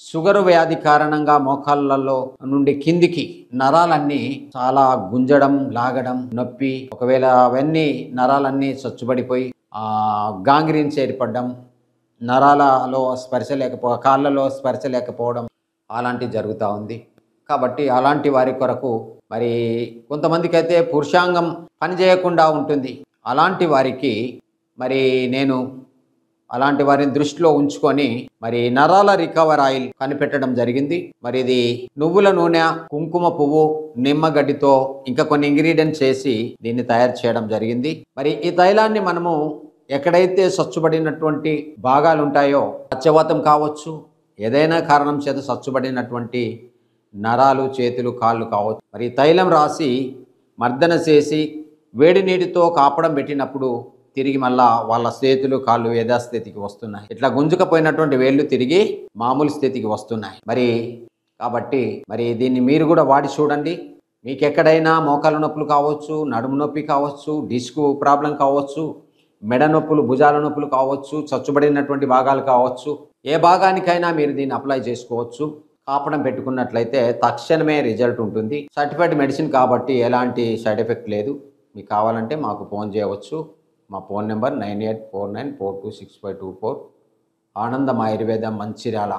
Sugar వ్యాధి కారణంగా మోకాళ్ళలో నుండి కిందికి నరాలన్నీ చాలా గుంజడం, లాగడం, నొప్పి, ఒకవేళ అవన్నీ నరాలన్నీ చచ్చుబడిపోయి గాంగ్రీన్స్ ఏర్పడడం, నరాలలో స్పర్శ కాళ్ళలో స్పర్శ లేకపోవడం అలాంటివి జరుగుతూ ఉంది. కాబట్టి అలాంటి వారి కొరకు మరి కొంతమందికైతే పురుషాంగం పనిచేయకుండా ఉంటుంది. అలాంటి వారికి మరి నేను అలాంటి వారిని దృష్టిలో ఉంచుకొని మరి నరాల రికవర్ ఆయిల్ కనిపెట్టడం జరిగింది. మరి ఇది నువ్వుల నూనె, కుంకుమ పువ్వు, నిమ్మగడ్డితో ఇంకా కొన్ని ఇంగ్రీడియంట్స్ చేసి దీన్ని తయారు చేయడం జరిగింది. మరి ఈ తైలాన్ని మనము ఎక్కడైతే సచ్చుబడినటువంటి భాగాలు ఉంటాయో, పచ్చవాతం కావచ్చు, ఏదైనా కారణం చేత సచ్చుబడినటువంటి నరాలు, చేతులు, కాళ్ళు కావచ్చు, మరి తైలం రాసి మర్దన చేసి వేడి నీటితో కాపడం పెట్టినప్పుడు తిరిగి మళ్ళా వాళ్ళ చేతులు, కాళ్ళు యథాస్థితికి వస్తున్నాయి. ఇట్లా గుంజుకపోయినటువంటి వేళ్ళు తిరిగి మామూలు స్థితికి వస్తున్నాయి. కాబట్టి దీన్ని మీరు కూడా వాడి చూడండి. మీకు ఎక్కడైనా మోకాళ్ళ నొప్పులు కావచ్చు, నడుము నొప్పి కావచ్చు, డిస్క్ ప్రాబ్లం కావచ్చు, మెడ నొప్పులు, భుజాల నొప్పులు కావచ్చు, చచ్చుబడినటువంటి భాగాలు కావచ్చు, ఏ భాగానికైనా మీరు దీన్ని అప్లై చేసుకోవచ్చు. కాపడం పెట్టుకున్నట్లయితే తక్షణమే రిజల్ట్ ఉంటుంది. సర్టిఫైడ్ మెడిసిన్ కాబట్టి ఎలాంటి సైడ్ ఎఫెక్ట్ లేదు. మీకు కావాలంటే మాకు ఫోన్ చేయవచ్చు. మా ఫోన్ నెంబర్ 9849426524. ఆనందం ఆయుర్వేదం, మంచిర్యాల.